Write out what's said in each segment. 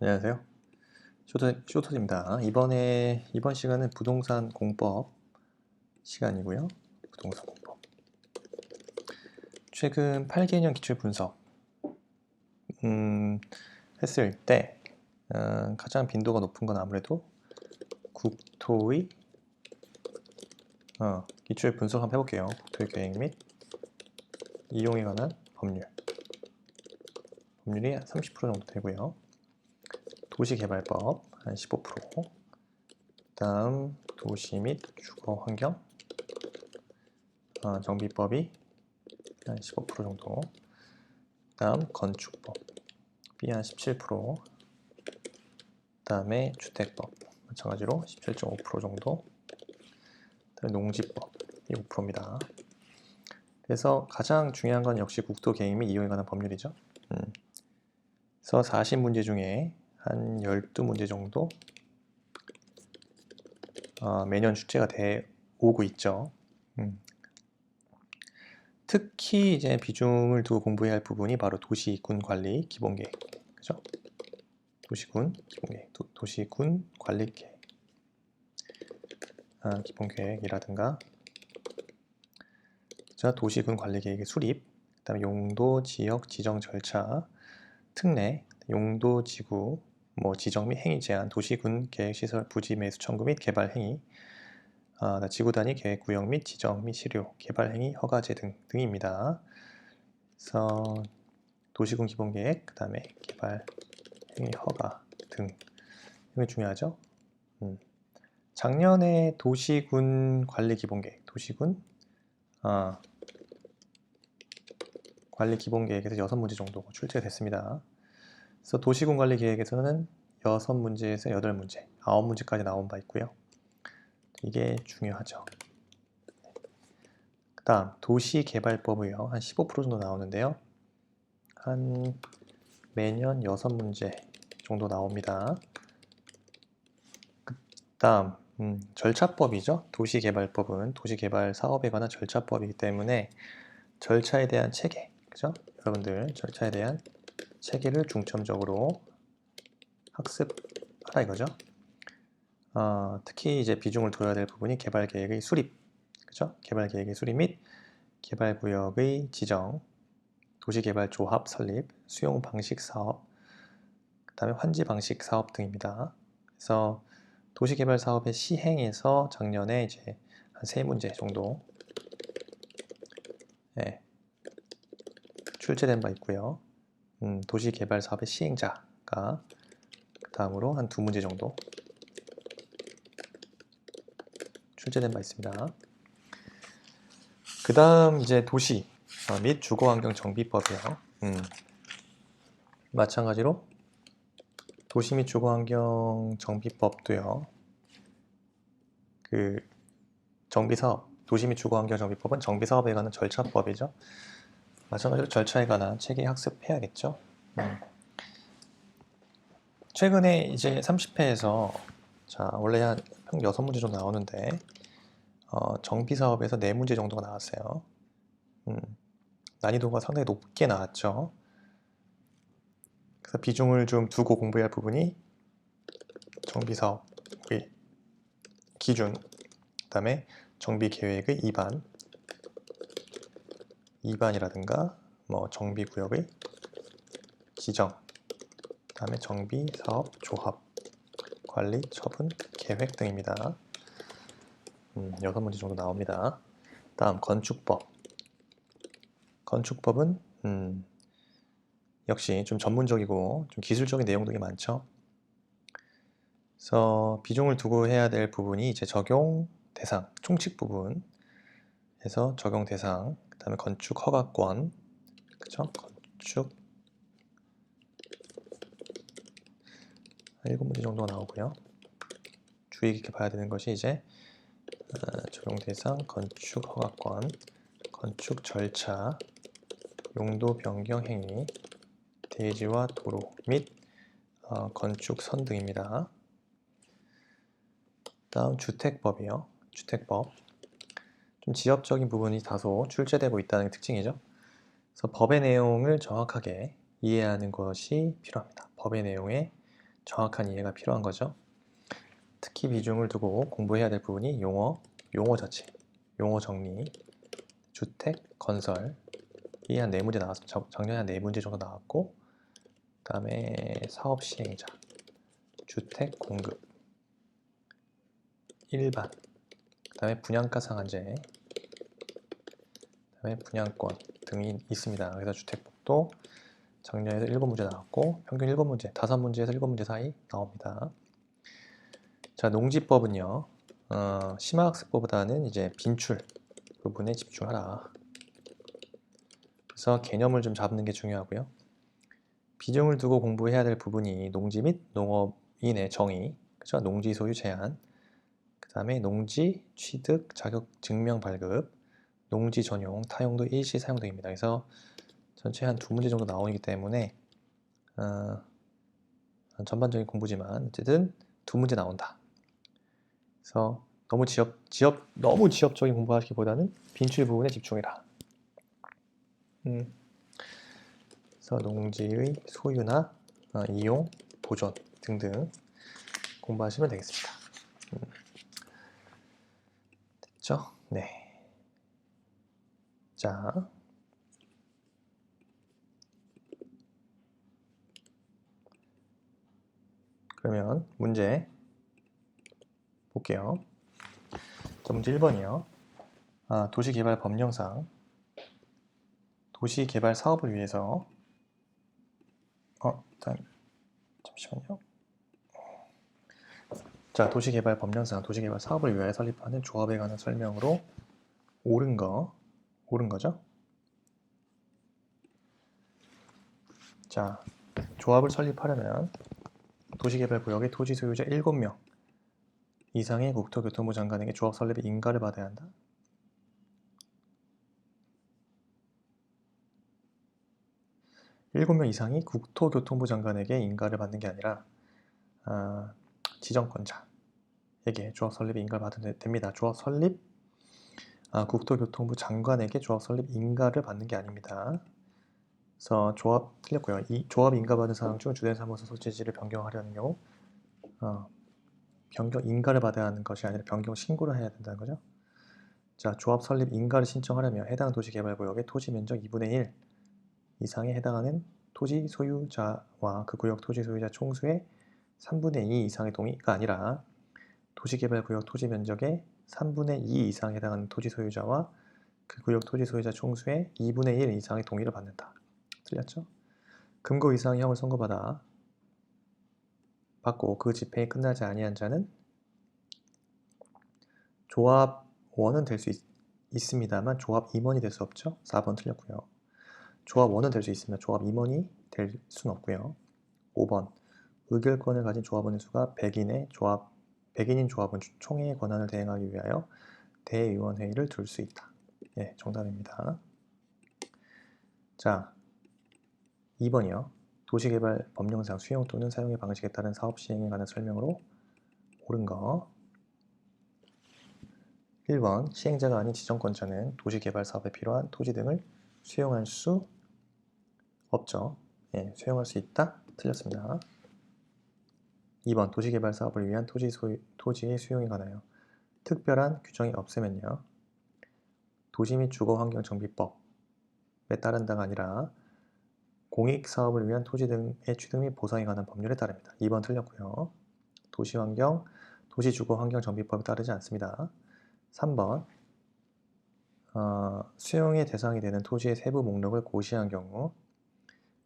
안녕하세요. 쇼터입니다. 이번 시간은 부동산 공법 시간이고요. 부동산 공법. 최근 8개년 기출 분석 했을 때 가장 빈도가 높은 건 아무래도 국토의 기출 분석 한번 해볼게요. 국토의 계획 및 이용에 관한 법률이 30% 정도 되고요. 도시개발법 한 15%, 다음 도시 및 주거환경 정비법이 한 15% 정도, 다음 건축법이 한 17%, 다음에 주택법 마찬가지로 17.5% 정도, 다음에 농지법이 5%입니다. 그래서 가장 중요한 건 역시 국토 계획 및 이용에 관한 법률이죠. 그래서 40문제 중에 한 12문제 정도 매년 출제가 돼 오고 있죠. 특히 이제 비중을 두고 공부해야 할 부분이 바로 도시군 관리 기본계획, 그죠? 도시군 기본계획, 도시군 관리계획, 기본계획이라든가, 자, 도시군 관리계획의 수립, 그다음에 용도, 지역 지정 절차, 특례, 용도, 지구, 지정 및 행위 제한, 도시군 계획시설 부지 매수 청구 및 개발 행위, 지구 단위 계획 구역 및 지정 및 실효, 개발 행위 허가제 등입니다. 그래서 도시군 기본계획, 그 다음에 개발 행위 허가 등 이게 중요하죠. 작년에 도시군 관리 기본계획, 도시군 관리 기본계획에서 6문제 정도 출제됐습니다. 그래서 도시군 관리 계획에서는 6문제에서 8문제, 9문제까지 나온 바 있고요. 이게 중요하죠. 그 다음 도시개발법이요. 한 15% 정도 나오는데요. 한 매년 6문제 정도 나옵니다. 그 다음 절차법이죠. 도시개발법은 도시개발 사업에 관한 절차법이기 때문에 절차에 대한 체계, 그죠? 여러분들 절차에 대한 체계를 중점적으로 학습하라 이거죠. 특히 이제 비중을 둬야 될 부분이 개발계획의 수립, 그죠? 개발계획의 수립 및 개발구역의 지정, 도시개발조합 설립, 수용 방식 사업, 그 다음에 환지 방식 사업 등입니다. 그래서 도시개발 사업의 시행에서 작년에 이제 한 3문제 정도 출제된 바 있고요. 도시개발 사업의 시행자가 그 다음으로 한 2문제 정도 출제된 바 있습니다. 그 다음 이제 도시 및 주거환경 정비법이에요. 마찬가지로 도시 및 주거환경 정비법도요. 그 정비사업, 도시 및 주거환경 정비법은 정비사업에 관한 절차법이죠. 마찬가지로 절차에 관한 체계 학습해야겠죠. 최근에 이제 30회에서 자 원래 한 6문제 정도 나오는데 정비사업에서 4문제 정도가 나왔어요. 난이도가 상당히 높게 나왔죠. 그래서 비중을 좀 두고 공부해야 할 부분이 정비사업의 기준, 그 다음에 정비계획의 이반이라든가 정비구역의 지정, 그 다음에 정비사업 조합, 관리, 처분, 계획 등입니다. 6문제 정도 나옵니다. 다음 건축법. 건축법은 역시 좀 전문적이고 좀 기술적인 내용들이 많죠. 그래서 비중을 두고 해야 될 부분이 이제 적용 대상, 총칙 부분에서 적용 대상, 그 다음에 건축 허가권, 그죠? 건축 7문제 정도가 나오고요. 주의 깊게 봐야 되는 것이 이제 적용 대상, 건축 허가권, 건축 절차, 용도 변경 행위, 대지와 도로 및 건축선 등입니다. 다음 주택법이요. 주택법. 좀 지엽적인 부분이 다소 출제되고 있다는 게 특징이죠. 그래서 법의 내용을 정확하게 이해하는 것이 필요합니다. 법의 내용에 정확한 이해가 필요한 거죠. 특히 비중을 두고 공부해야 될 부분이 용어 자체, 용어 정리, 주택, 건설 이 한 4문제 나왔어. 작년에 한 4문제 정도 나왔고, 그 다음에 사업 시행자, 주택 공급, 일반, 그 다음에 분양가 상한제, 그 다음에 분양권 등이 있습니다. 그래서 주택법도 작년에도 7문제 나왔고, 평균 7문제, 5문제에서 7문제 사이 나옵니다. 자, 농지법은요, 심화학습법보다는 이제 빈출 부분에 집중하라. 그래서 개념을 좀 잡는 게 중요하고요. 비중을 두고 공부해야 될 부분이 농지 및 농업인의 정의, 그죠? 농지 소유 제한, 그 다음에 농지 취득 자격 증명 발급, 농지 전용, 타용도 일시 사용 등입니다. 그래서 전체 한 2문제 정도 나오기 때문에 전반적인 공부지만 어쨌든 2문제 나온다. 그래서 너무 너무 지엽적인 공부하기보다는 빈출 부분에 집중해라. 그래서 농지의 소유나 이용, 보존 등등 공부하시면 되겠습니다. 됐죠? 네. 자, 그러면 문제 볼게요. 자, 문제 1번이요. 도시개발 법령상 도시개발 사업을 위해서 잠시만요. 자, 도시개발 법령상 도시개발 사업을 위하여 설립하는 조합에 관한 설명으로 옳은 거죠? 자, 조합을 설립하려면 도시개발구역의 토지 소유자 7명 이상의 국토교통부 장관에게 조합 설립의 인가를 받아야 한다. 7명 이상이 국토교통부 장관에게 인가를 받는 게 아니라 지정권자에게 조합 설립의 인가를 받으면 됩니다. 조합 설립 국토교통부 장관에게 조합 설립 인가를 받는 게 아닙니다. 그래서 조합 틀렸고요. 이 조합 인가받은 사항 중 주된 사무소 소재지를 변경하려는 경우 변경 인가를 받아야 하는 것이 아니라 변경 신고를 해야 된다는 거죠. 자, 조합 설립 인가를 신청하려면 해당 도시개발구역의 토지 면적 2분의 1 이상에 해당하는 토지 소유자와 그 구역 토지 소유자 총수의 3분의 2 이상의 동의가 아니라 도시개발구역 토지 면적의 3분의 2 이상에 해당하는 토지 소유자와 그 구역 토지 소유자 총수의 2분의 1 이상의 동의를 받는다. 틀렸죠? 금고 이상의 형을 받고 그 집행이 끝나지 아니한 자는 조합원은 될 수 있습니다만 조합 임원이 될 수 없죠. 4번 틀렸고요. 조합원은 될 수 있으나 조합 임원이 될 수는 없고요. 5번 의결권을 가진 조합원의 수가 100인인 조합은 총회의 권한을 대행하기 위하여 대의원회의를 둘 수 있다. 예, 정답입니다. 자, 2번이요. 도시개발 법령상 수용 또는 사용의 방식에 따른 사업 시행에 관한 설명으로 옳은 거. 1번 시행자가 아닌 지정권자는 도시개발 사업에 필요한 토지 등을 수용할 수 없죠. 예, 수용할 수 있다? 틀렸습니다. 2번 도시개발 사업을 위한 토지의 수용에 관하여 특별한 규정이 없으면요. 도시 및 주거환경정비법에 따른다가 아니라 공익사업을 위한 토지 등의 취득 및 보상에 관한 법률에 따릅니다. 2번 틀렸고요. 도시주거환경정비법에 따르지 않습니다. 3번 수용의 대상이 되는 토지의 세부 목록을 고시한 경우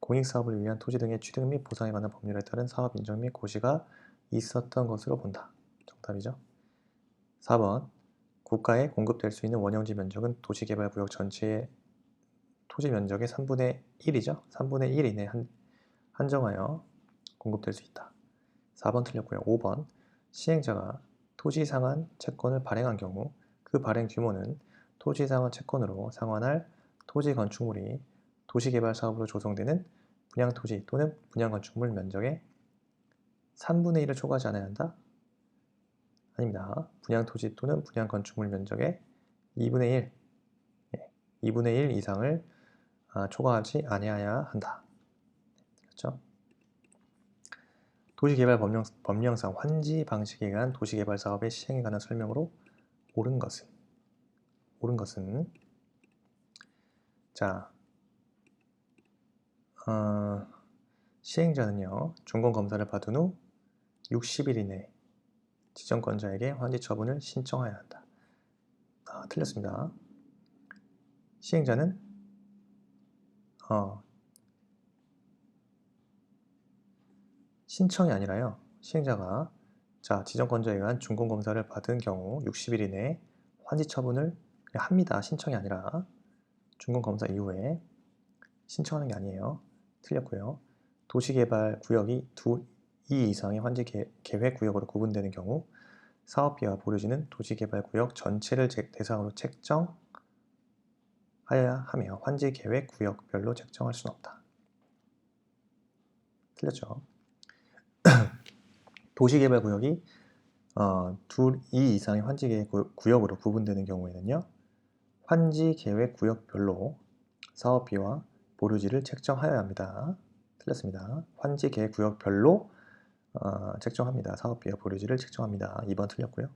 공익사업을 위한 토지 등의 취득 및 보상에 관한 법률에 따른 사업 인정 및 고시가 있었던 것으로 본다. 정답이죠. 4번 국가에 공급될 수 있는 원형지 면적은 도시개발구역 전체의 토지 면적의 3분의 1이죠. 3분의 1 이내에 한정하여 공급될 수 있다. 4번 틀렸고요. 5번 시행자가 토지 상환 채권을 발행한 경우 그 발행 규모는 토지 상환 채권으로 상환할 토지 건축물이 도시개발 사업으로 조성되는 분양토지 또는 분양건축물 면적의 3분의 1을 초과하지 않아야 한다? 아닙니다. 분양토지 또는 분양건축물 면적의 2분의 1, 2분의 1 이상을 초과하지 아니해야 한다. 그렇죠? 도시개발 법령상 환지 방식에 의한 도시개발 사업의 시행에 관한 설명으로 옳은 것은 자, 시행자는요, 준공검사를 받은 후 60일 이내 지정권자에게 환지 처분을 신청하여야 한다. 틀렸습니다. 시행자는 신청이 아니라요. 시행자가 지정권자에 의한 준공검사를 받은 경우 60일 이내에 환지 처분을 그냥 합니다. 신청이 아니라 준공검사 이후에 신청하는 게 아니에요. 틀렸고요. 도시개발구역이 2 이상의 환지 계획구역으로 구분되는 경우 사업비와 보류지는 도시개발구역 전체를 대상으로 책정하여야 하며 환지 계획구역별로 책정할 수는 없다. 틀렸죠. 도시개발구역이 2 이상의 환지계획구역으로 구분되는 경우에는요, 환지계획구역별로 사업비와 보류지를 책정하여야 합니다. 틀렸습니다. 환지계획구역별로 책정합니다. 사업비와 보류지를 책정합니다. 2번 틀렸고요.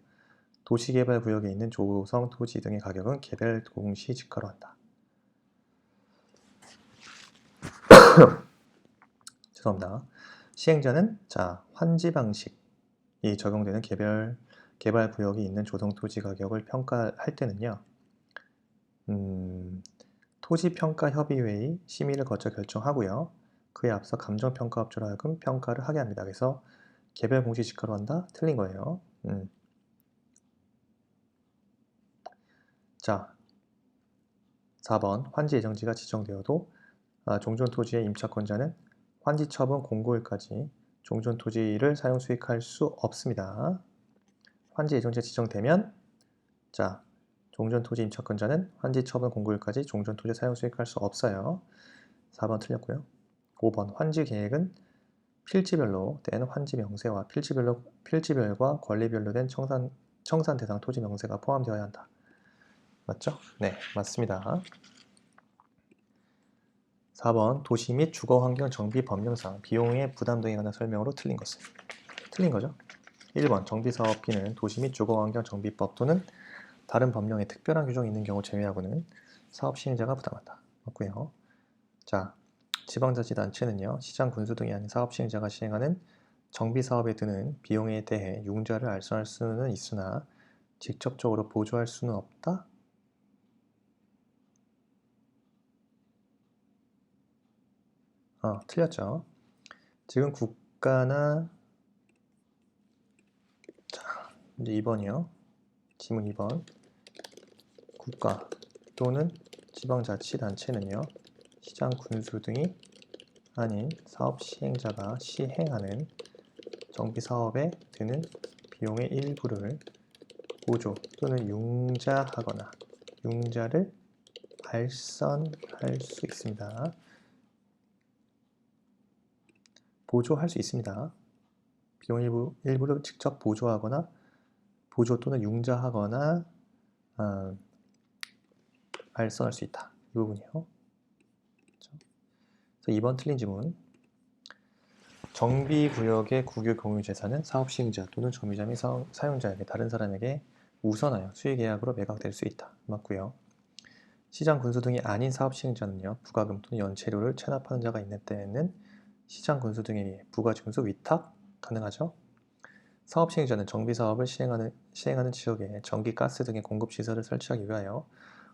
도시개발구역에 있는 조성 토지 등의 가격은 개별 동시 집가로 한다. 죄송합니다. 시행자는 환지 방식이 적용되는 개발구역이 있는 조성 토지 가격을 평가할 때는요, 토지평가협의회의 심의를 거쳐 결정하고요. 그에 앞서 감정평가업체로 하여금 평가를 하게 합니다. 그래서 개별 공시 집가로 한다? 틀린 거예요. 자, 4번 환지 예정지가 지정되어도 종전토지의 임차권자는 환지 처분 공고일까지 종전토지를 사용 수익할 수 없습니다. 환지 예정지가 지정되면 종전토지 임차권자는 환지 처분 공고일까지 종전토지 사용 수익할 수 없어요. 4번 틀렸고요. 5번 환지 계획은 필지별로 된 환지 명세와 필지별과 권리별로 된 청산 대상 토지 명세가 포함되어야 한다. 맞죠? 네, 맞습니다. 4번 도시 및 주거환경 정비 법령상 비용의 부담 등에 관한 설명으로 틀린 것은? 틀린 거죠. 1번 정비사업비는 도시 및 주거환경 정비법 또는 다른 법령에 특별한 규정이 있는 경우 제외하고는 사업 시행자가 부담한다. 맞고요. 지방자치단체는요, 시장 군수 등이 아닌 사업 시행자가 시행하는 정비사업에 드는 비용에 대해 융자를 알선할 수는 있으나 직접적으로 보조할 수는 없다? 틀렸죠. 지금 국가나 이제 2번이요. 지문 2번. 국가 또는 지방자치단체는요, 시장 군수 등이 아닌 사업 시행자가 시행하는 정비사업에 드는 비용의 일부를 보조 또는 융자하거나 융자를 알선할 수 있습니다. 보조할 수 있습니다. 비용 일부를 직접 보조하거나 보조 또는 융자하거나 알선할 수 있다. 이 부분이요. 그래서 2번 틀린 지문. 정비구역의 국유 공유 재산은 사업 시행자 또는 점유자 및 사용자에게 다른 사람에게 우선하여 수익계약으로 매각될 수 있다. 맞고요. 시장 군수 등이 아닌 사업 시행자는요, 부가금 또는 연체료를 체납하는 자가 있는 때에는 시장 군수 등에게 부가징수 위탁 가능하죠. 사업 시행자는 정비사업을 시행하는 지역에 전기, 가스 등의 공급시설을 설치하기 위하여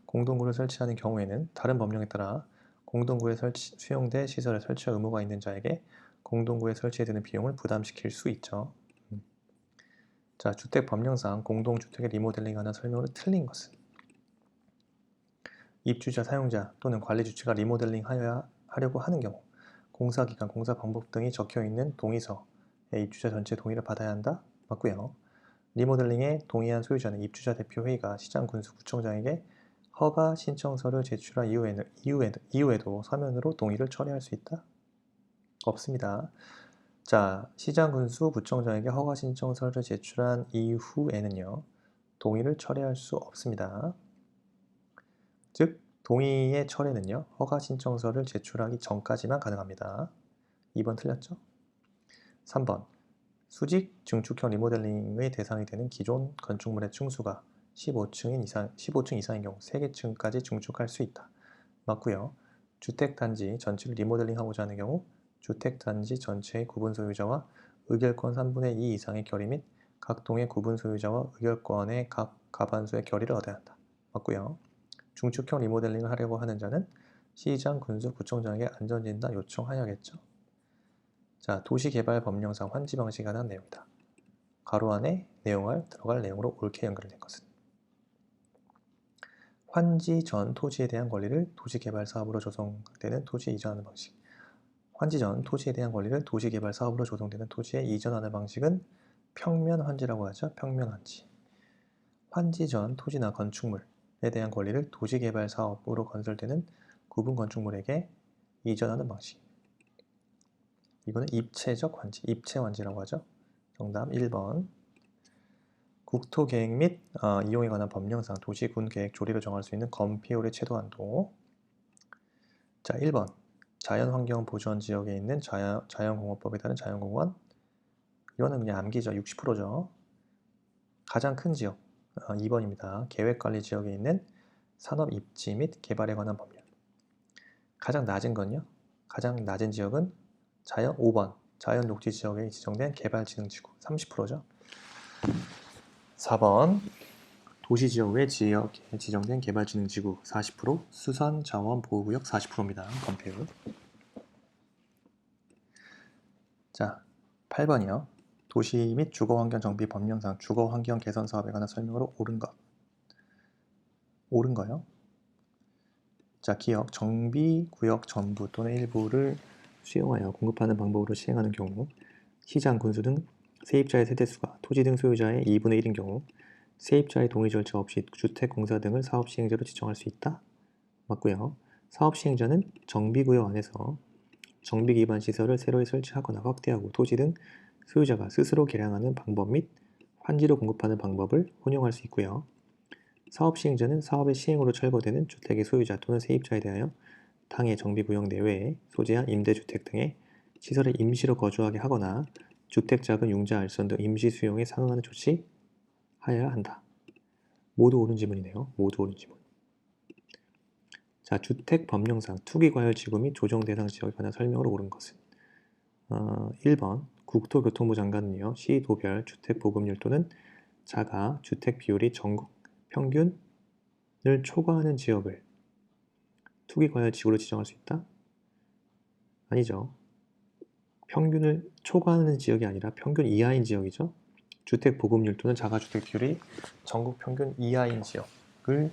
공동구를 설치하는 경우에는 다른 법령에 따라 공동구에 수용된 시설을 설치할 의무가 있는 자에게 공동구에 설치에 드는 비용을 부담시킬 수 있죠. 주택법령상 공동주택의 리모델링하는 설명으로 틀린 것은? 입주자, 사용자 또는 관리주체가 리모델링 하려고 하는 경우 공사기간, 공사방법 등이 적혀있는 동의서에 입주자 전체 동의를 받아야 한다? 맞고요. 리모델링에 동의한 소유자는 입주자 대표회의가 시장 군수 구청장에게 허가 신청서를 제출한 이후에도 서면으로 동의를 처리할 수 있다? 없습니다. 시장 군수 구청장에게 허가 신청서를 제출한 이후에는요, 동의를 철회할 수 없습니다. 즉, 동의의 철회는요, 허가 신청서를 제출하기 전까지만 가능합니다. 2번 틀렸죠? 3번 수직 증축형 리모델링의 대상이 되는 기존 건축물의 층수가 15층 이상인 경우 3개층까지 증축할 수 있다. 맞고요. 주택단지 전체를 리모델링하고자 하는 경우 주택단지 전체의 구분 소유자와 의결권 3분의 2 이상의 결의 및 각 동의 구분 소유자와 의결권의 각 과반수의 결의를 얻어야 한다. 맞고요. 중축형 리모델링을 하려고 하는 자는 시장, 군수, 구청장에게 안전진단 요청하여야겠죠. 자, 도시개발법령상 환지 방식에 관한 내용이다. 가로 안에 들어갈 내용으로 옳게 연결된 것은 환지 전 토지에 대한 권리를 도시개발 사업으로 조성되는 토지에 이전하는 방식. 환지 전 토지에 대한 권리를 도시개발 사업으로 조성되는 토지에 이전하는 방식은 평면 환지라고 하죠. 평면 환지. 환지 전 토지나 건축물에 대한 권리를 도시개발 사업으로 건설되는 구분 건축물에게 이전하는 방식. 이거는 입체적 환지, 입체 환지라고 하죠. 정답 1번. 국토계획 및 이용에 관한 법령상 도시군 계획 조리를 정할 수 있는 건폐율의 최도 한도. 자, 1번. 자연환경 보전 지역에 있는 자연공원법에 따른 자연공원. 이거는 그냥 암기죠. 60%죠. 가장 큰 지역. 2번입니다. 계획관리 지역에 있는 산업 입지 및 개발에 관한 법령. 가장 낮은 건요. 가장 낮은 지역은 5번. 자연 녹지 지역에 지정된 개발진흥지구 30%죠. 4번. 도시지역 외 지역에 지정된 개발진흥지구 40%, 수산자원보호구역 40%입니다. 건폐율. 자, 8번이요. 도시 및 주거환경 정비 법령상 주거환경 개선 사업에 관한 설명으로 옳은 것. 옳은 거요. 자, 기억, 정비구역 전부 또는 일부를 수용하여 공급하는 방법으로 시행하는 경우 시장, 군수 등 세입자의 세대수가 토지 등 소유자의 2분의 1인 경우 세입자의 동의 절차 없이 주택공사 등을 사업 시행자로 지정할 수 있다. 맞고요. 사업 시행자는 정비구역 안에서 정비 기반 시설을 새로 설치하거나 확대하고 토지 등 소유자가 스스로 개량하는 방법 및 환지로 공급하는 방법을 혼용할 수 있고요. 사업 시행자는 사업의 시행으로 철거되는 주택의 소유자 또는 세입자에 대하여 당해 정비구역 내외에 소재한 임대주택 등의 시설에 임시로 거주하게 하거나 주택자금 융자 알선 등 임시 수용에 상응하는 조치하여야 한다. 모두 옳은 지문이네요. 모두 옳은 지문. 자, 주택법령상 투기과열지구 및 조정대상 지역에 관한 설명으로 옳은 것은 1번 국토교통부 장관은요. 시도별 주택보급률 또는 자가 주택 비율이 전국 평균을 초과하는 지역을 투기과열지구로 지정할 수 있다? 아니죠. 평균을 초과하는 지역이 아니라 평균 이하인 지역이죠. 주택보급률 또는 자가주택 비율이 전국 평균 이하인 지역을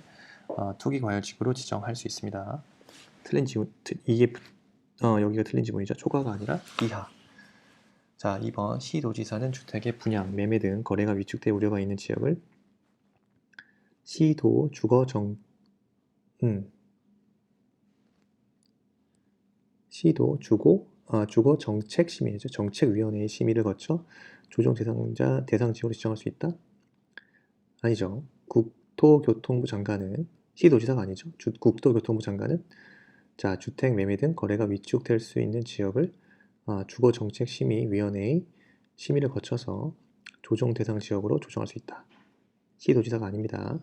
투기과열지구로 지정할 수 있습니다. 틀린 지문, 이게 여기가 틀린 지문이죠. 초과가 아니라 이하. 자, 2번 시도지사는 주택의 분양, 매매 등 거래가 위축될 우려가 있는 지역을 시도 주거 정책심의죠. 정책위원회의 심의를 거쳐 조정 대상 지역으로 지정할 수 있다? 아니죠. 국토교통부 장관은 시도지사가 아니죠. 국토교통부 장관은 자, 주택 매매 등 거래가 위축될 수 있는 지역을 주거정책심의위원회의 심의를 거쳐서 조정 대상 지역으로 조정할 수 있다. 시도지사가 아닙니다.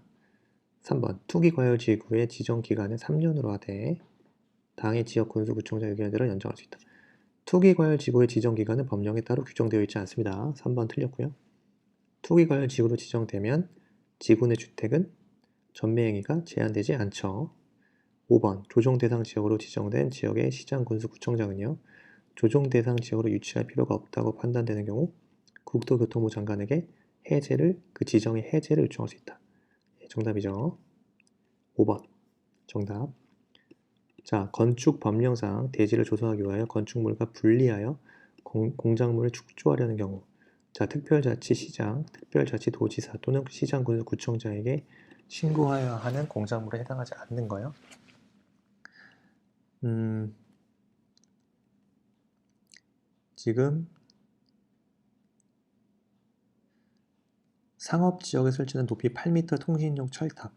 3번 투기과열지구의 지정기간은 3년으로 하되 당의 지역 군수구청장 의견에 따라 연장할 수 있다. 투기과열지구의 지정기간은 법령에 따로 규정되어 있지 않습니다. 3번 틀렸고요. 투기과열지구로 지정되면 지구내 주택은 전매행위가 제한되지 않죠. 5번 조정대상 지역으로 지정된 지역의 시장, 군수, 구청장은요. 조정대상 지역으로 유치할 필요가 없다고 판단되는 경우 국토교통부 장관에게 그 지정의 해제를 요청할 수 있다. 정답이죠. 5번 정답. 자, 건축법령상 대지를 조성하기 위하여 건축물과 분리하여 공작물을 축조하려는 경우 자, 특별자치시장, 특별자치도지사 또는 시장, 군수, 구청장에게 신고하여야 하는 공작물에 해당하지 않는 거요. 지금 상업지역에 설치된 높이 8m 통신용 철탑.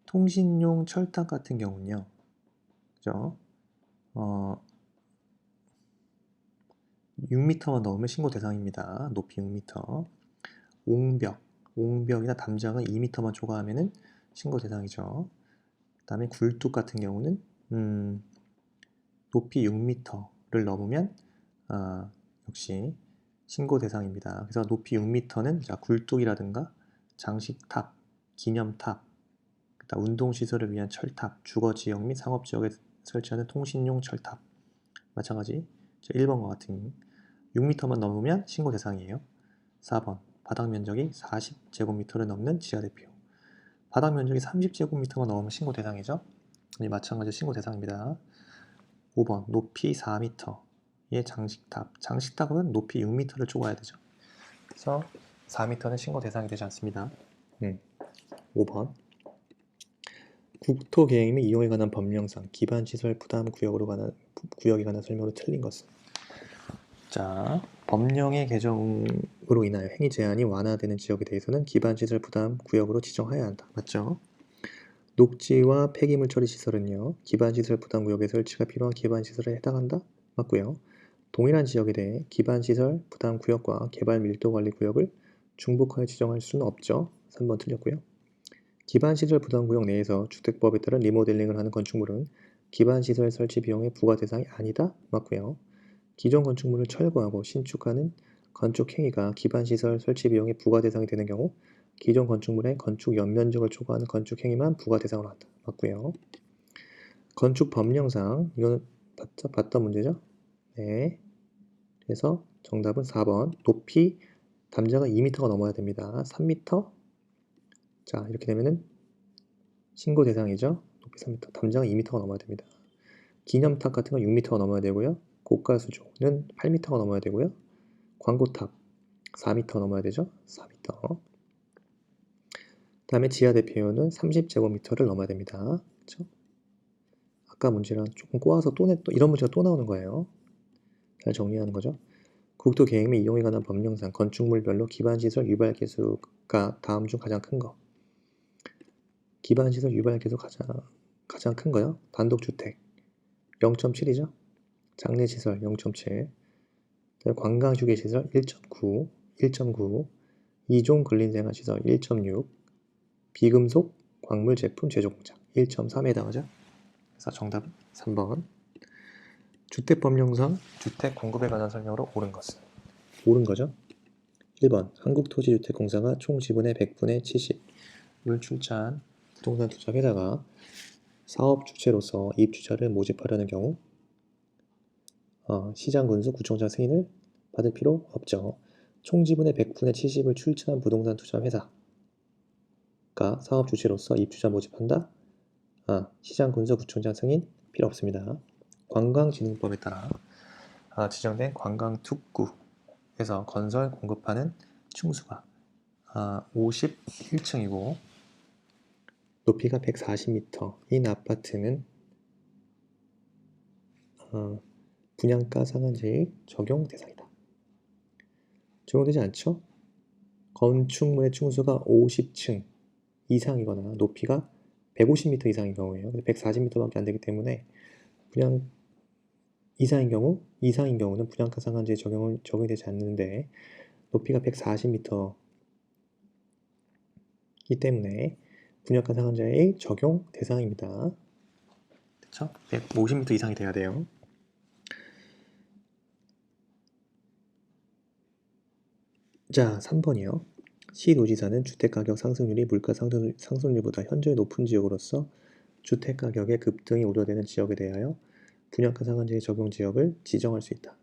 통신용 철탑 같은 경우는요. 그죠? 6m만 넘으면 신고 대상입니다. 높이 6m. 옹벽이나 담장은 2m만 초과하면 신고 대상이죠. 그 다음에 굴뚝 같은 경우는 높이 6m를 넘으면 역시 신고 대상입니다. 그래서 높이 6m는 굴뚝이라든가 장식탑, 기념탑, 운동시설을 위한 철탑, 주거지역 및 상업지역에 설치하는 통신용 철탑, 마찬가지 1번과 같은 6m만 넘으면 신고 대상이에요. 4번 바닥 면적이 40제곱미터를 넘는 지하대표. 바닥 면적이 30제곱미터만 넘으면 신고 대상이죠. 마찬가지 신고 대상입니다. 5번 높이 4m의 장식탑. 장식탑은 높이 6m를 초과해야 되죠. 그래서 4m는 신고 대상이 되지 않습니다. 5번 국토계획 및 이용에 관한 법령상 기반시설 부담 구역에 관한 설명으로 틀린 것은. 자, 법령의 개정으로 인하여 행위 제한이 완화되는 지역에 대해서는 기반시설 부담 구역으로 지정해야 한다. 맞죠? 녹지와 폐기물 처리 시설은요, 기반시설 부담 구역에 설치가 필요한 기반시설에 해당한다. 맞고요. 동일한 지역에 대해 기반시설 부담 구역과 개발 밀도 관리 구역을 중복하여 지정할 수는 없죠. 3번 틀렸고요. 기반시설 부담 구역 내에서 주택법에 따른 리모델링을 하는 건축물은 기반시설 설치 비용의 부과 대상이 아니다. 맞고요. 기존 건축물을 철거하고 신축하는 건축 행위가 기반시설 설치 비용의 부과 대상이 되는 경우 기존 건축물의 건축 연면적을 초과하는 건축 행위만 부과 대상으로 한다. 맞고요. 건축 법령상 이거는 봤던 문제죠? 네. 그래서 정답은 4번. 높이 담장은 2m가 넘어야 됩니다. 3m. 자, 이렇게 되면은 신고 대상이죠. 높이 3m. 담장은 2m가 넘어야 됩니다. 기념탑 같은 건 6m가 넘어야 되고요. 고가수조는 8m가 넘어야 되고요. 광고탑 4m 넘어야 되죠. 4m. 다음에 지하대표는 30제곱미터를 넘어야 됩니다. 그렇죠? 아까 문제랑 조금 꼬아서 또 이런 문제가 또 나오는 거예요. 잘 정리하는 거죠. 국토계획 및 이용에 관한 법령상 건축물별로 기반시설 유발계수가 다음 중 가장 큰 거. 기반시설 유발계수 가장 큰 거요. 단독주택 0.7이죠. 장례시설 0.7. 관광휴게시설 1.9, 이종 근린생활시설 1.6, 비금속 광물 제품 제조공장 1.3에 해당하죠. 그래서 정답은 3번. 주택법령상 주택 공급에 관한 설명으로 옳은 것은. 옳은 거죠. 1번 한국토지주택공사가 총 지분의 100분의 70을 출자한 부동산 투자 회사가 사업 주체로서 입주자를 모집하려는 경우 시장군수 구청장 승인을 받을 필요 없죠. 총 지분의 100분의 70을 출자한 부동산 투자 회사가 사업 주체로서 입주자 모집한다. 시장군수 구청장 승인 필요 없습니다. 관광진흥법에 따라 지정된 관광특구에서 건설 공급하는 층수가 51층이고 높이가 140m인 아파트는 분양가 상한제의 적용 대상이다. 적용되지 않죠? 건축물의 층수가 50층 이상이거나 높이가 150m 이상인 경우에요. 140m밖에 안 되기 때문에 분양 이상인 경우는 분양가 상한제 적용이 되지 않는데 높이가 140m이기 때문에 분양가 상한제의 적용 대상입니다. 그렇죠? 150m 이상이 돼야 돼요. 자, 3번이요. 시도지사는 주택가격 상승률이 물가 상승률보다 현저히 높은 지역으로서 주택가격의 급등이 우려되는 지역에 대하여 분양가 상한제 적용 지역을 지정할 수 있다.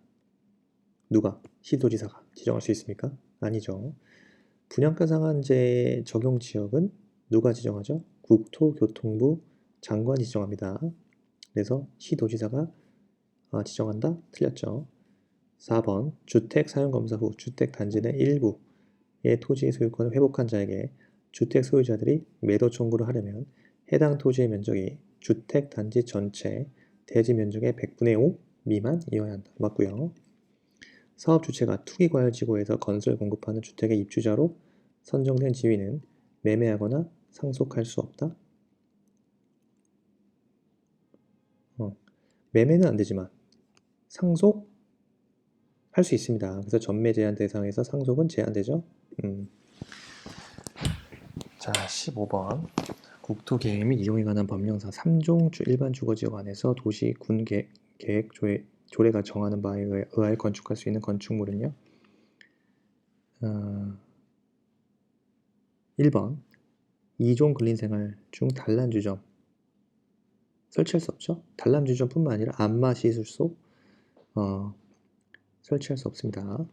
누가? 시도지사가 지정할 수 있습니까? 아니죠. 분양가 상한제 적용 지역은 누가 지정하죠? 국토교통부 장관이 지정합니다. 그래서 시도지사가 지정한다? 틀렸죠. 4번 주택 사용검사 후 주택단지 내 일부의 토지의 소유권을 회복한 자에게 주택 소유자들이 매도 청구를 하려면 해당 토지의 면적이 주택단지 전체 대지 면적의 100분의 5 미만이어야 한다. 맞고요. 사업주체가 투기과열지구에서 건설 공급하는 주택의 입주자로 선정된 지위는 매매하거나 상속할 수 없다. 매매는 안 되지만 상속 할 수 있습니다. 그래서 전매 제한 대상에서 상속은 제한되죠. 자, 15번. 국토계획 및 이용에 관한 법령상 3종 일반 주거지역 안에서 도시 군 계획 조례가 정하는 바에 의하여 건축할 수 있는 건축물은요. 1번 2종 근린생활 중 단란주점 설치할 수 없죠. 단란주점뿐만 아니라 안마시술소 설치할 수 없습니다.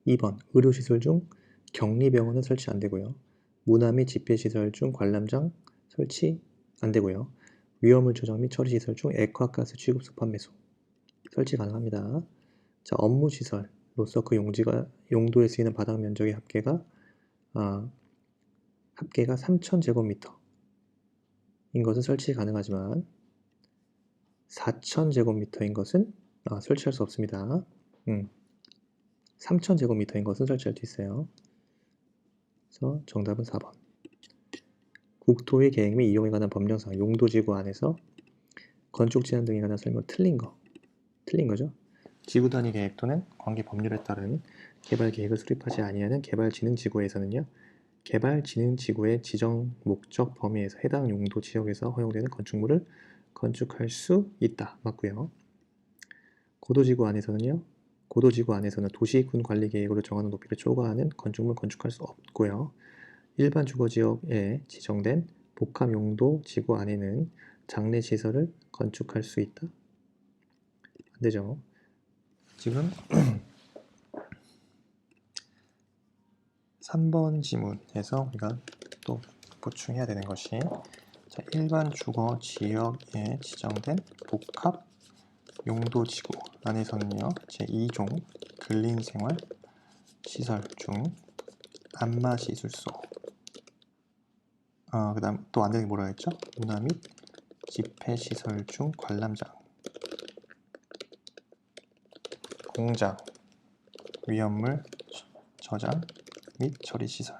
2번 의료시설 중 격리병원은 설치 안되고요. 문화 및 집회시설 중 관람장 설치 안되고요. 위험물 조정 및 처리시설 중 액화가스 취급소 판매소 설치 가능합니다. 자, 업무시설로서 그 용도에 쓰이는 바닥 면적의 합계가 3,000제곱미터인 것은 설치 가능하지만 4,000제곱미터인 것은 설치할 수 없습니다. 3,000제곱미터인 것은 설치할 수 있어요. 그래서 정답은 4번. 국토의 계획 및 이용에 관한 법령상 용도지구 안에서 건축 제한 등에 관한 설명 틀린 거죠. 지구단위 계획 또는 관계 법률에 따른 개발 계획을 수립하지 아니하는 개발진흥지구에서는요. 개발진흥지구의 지정 목적 범위에서 해당 용도 지역에서 허용되는 건축물을 건축할 수 있다. 맞고요. 고도지구 안에서는 도시군 관리 계획으로 정하는 높이를 초과하는 건축물 건축할 수 없고요. 일반 주거지역에 지정된 복합 용도 지구 안에는 장례 시설을 건축할 수 있다. 안 되죠. 지금 3번 지문에서 우리가 또 보충해야 되는 것이 자, 일반 주거 지역에 지정된 복합 용도 지구 안에서는요. 제2종 근린생활 시설 중 안마시술소 그 다음 또 안 되는 게 뭐라 했죠? 문화 및 집회시설 중 관람장 공장 위험물 저장 및 처리시설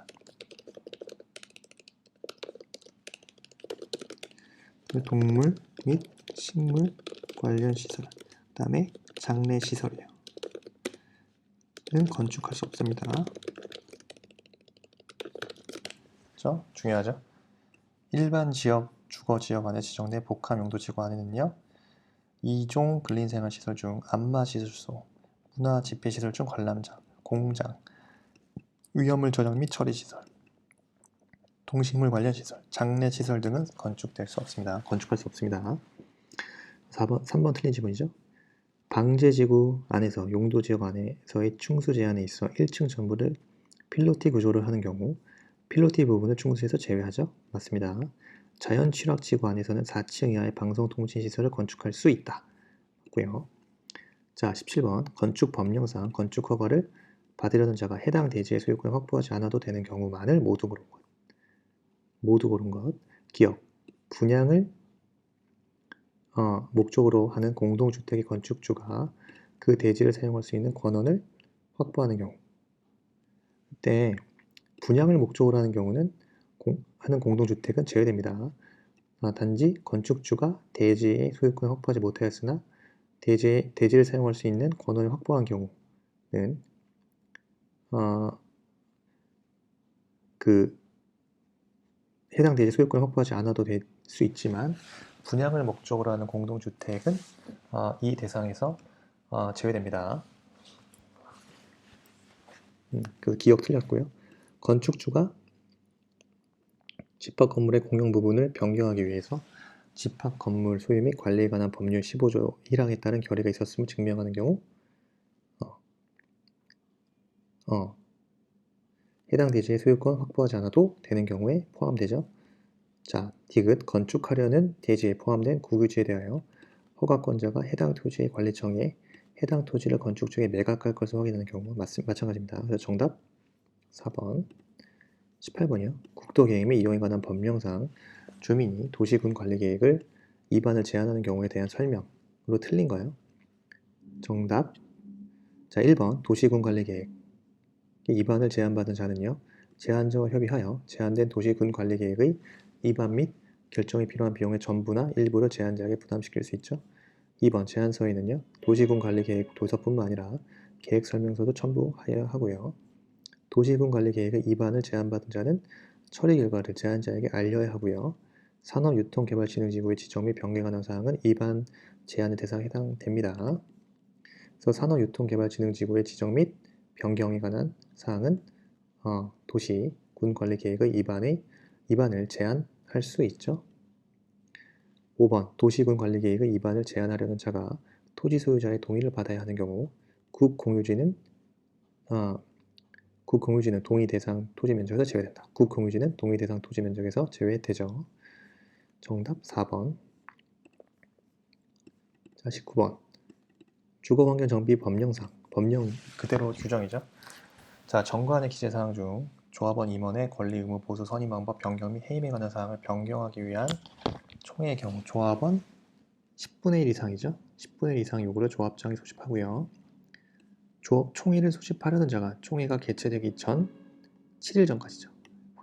동물 및 식물 관련 시설 그 다음에 장례시설이에요. 는 건축할 수 없습니다. 그렇죠? 중요하죠? 일반 지역 주거지역 안에 지정된 복합 용도 지구 안에는요. 2종 근린생활 시설 중 안마시술소 문화 집회시설 중 관람장 공장 위험물 저장 및 처리시설 동식물 관련 시설 장례시설 등은 건축할 수 없습니다. 3번 틀린 지문이죠. 방제지구 안에서 용도지역 안에서의 충수 제한에 있어 1층 전부를 필로티 구조를 하는 경우 필로티 부분을 충수에서 제외하죠. 맞습니다. 자연취락지구 안에서는 4층 이하의 방송통신시설을 건축할 수 있다. 맞고요. 자, 17번 건축법령상 건축허가를 받으려는 자가 해당 대지의 소유권을 확보하지 않아도 되는 경우만을 모두 고른 것. 기억, 분양을 목적으로 하는 공동주택의 건축주가 그 대지를 사용할 수 있는 권한을 확보하는 경우. 이때 분양을 목적으로 하는 경우는 하는 공동주택은 제외됩니다. 단지 건축주가 대지의 소유권을 확보하지 못하였으나 대지를 사용할 수 있는 권한을 확보한 경우는 그 해당 대지 소유권을 확보하지 않아도 될 수 있지만 분양을 목적으로 하는 공동주택은 이 대상에서 제외됩니다. 그 기억 틀렸고요. 건축주가 집합건물의 공용 부분을 변경하기 위해서 집합건물 소유 및 관리에 관한 법률 15조 1항에 따른 결의가 있었음을 증명하는 경우 해당 대지의 소유권 확보하지 않아도 되는 경우에 포함되죠. 자, 디귿 건축하려는 대지에 포함된 국유지에 대하여 허가권자가 해당 토지의 관리청에 해당 토지를 건축 중에 매각할 것을 확인하는 경우 마찬가지입니다. 그래서 정답 4번. 18번이요. 국토계획 및 이용에 관한 법령상 주민이 도시군 관리계획을 위반을 제한하는 경우에 대한 설명으로 틀린 거예요. 정답. 자, 1번 도시군 관리계획 위반을 제한받은 자는요. 제한자와 협의하여 제한된 도시군 관리계획의 위반 및 결정이 필요한 비용의 전부나 일부를 제한자에게 부담시킬 수 있죠. 2번 제안서에는요. 도시군 관리 계획 도서뿐만 아니라 계획 설명서도 첨부해야 하고요. 도시군 관리 계획의 입안을 제안받은 자는 처리 결과를 제안자에게 알려야 하고요. 산업유통개발진흥지구의 지정 및 변경에 관한 사항은 입안 제안의 대상에 해당됩니다. 그래서 산업유통개발진흥지구의 지정 및 변경에 관한 사항은 도시, 군 관리 계획의 입안을 제안할 수 있죠. 5번 도시군 관리 계획의 입안을 제안하려는 자가 토지 소유자의 동의를 받아야 하는 경우 국공유지는 동의 대상 토지 면적에서 제외된다. 국공유지는 동의 대상 토지 면적에서 제외되죠. 정답 4번. 자, 19번. 주거환경 정비 법령상. 법령 그대로 규정이죠. 자, 정관의 기재사항 중 조합원 임원의 권리 의무 보수 선임 방법 변경 및 해임에 관한 사항을 변경하기 위한 총회의 경우 조합원 10분의 1 이상이죠. 10분의 1 이상 요구를 조합장이 소집하고요. 총회를 소집하려는 자가 총회가 개최되기 전 7일 전까지죠.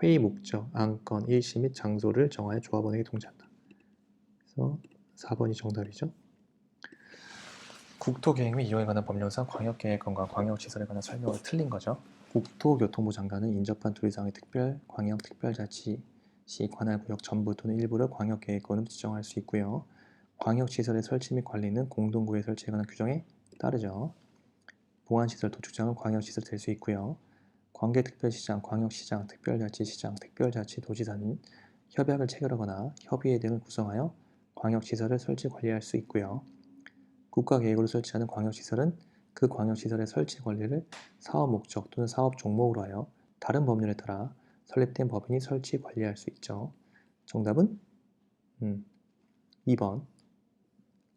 회의 목적, 안건, 일시 및 장소를 정하여 조합원에게 통지한다. 그래서 4번이 정답이죠. 국토계획 및 이용에 관한 법령상 광역계획권과 광역시설에 관한 설명이 틀린 거죠. 국토교통부 장관은 인접한 도의상의 특별, 광역, 특별자치 시 관할 구역 전부 또는 일부를 광역계획권으로 지정할 수 있고요. 광역시설의 설치 및 관리는 공동구역 설치에 관한 규정에 따르죠. 보안시설, 도축장은 광역시설이 될 수 있고요. 관계특별시장, 광역시장, 특별자치시장, 특별자치도지사는 협약을 체결하거나 협의회 등을 구성하여 광역시설을 설치 관리할 수 있고요. 국가계획으로 설치하는 광역시설은 그 광역시설의 설치 관리를 사업 목적 또는 사업 종목으로 하여 다른 법률에 따라 설립된 법인이 설치 관리할 수 있죠. 정답은 2번.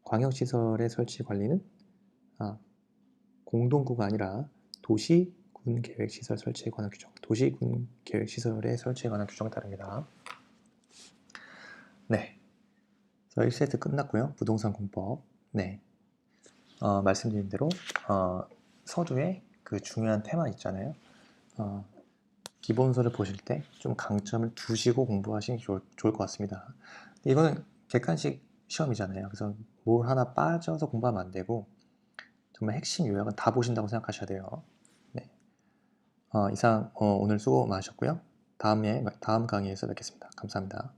광역시설의 설치 관리는 공동구가 아니라 도시군계획시설 설치에 관한 규정, 도시군계획시설의 설치에 관한 규정에 따릅니다. 네, 1세트 끝났고요. 부동산 공법. 네, 말씀드린 대로 서두에 그 중요한 테마 있잖아요. 기본서를 보실 때 좀 강점을 두시고 공부하시는 게 좋을 것 같습니다. 이거는 객관식 시험이잖아요. 그래서 뭘 하나 빠져서 공부하면 안 되고 정말 핵심 요약은 다 보신다고 생각하셔야 돼요. 네. 이상 오늘 수고 많으셨고요. 다음 강의에서 뵙겠습니다. 감사합니다.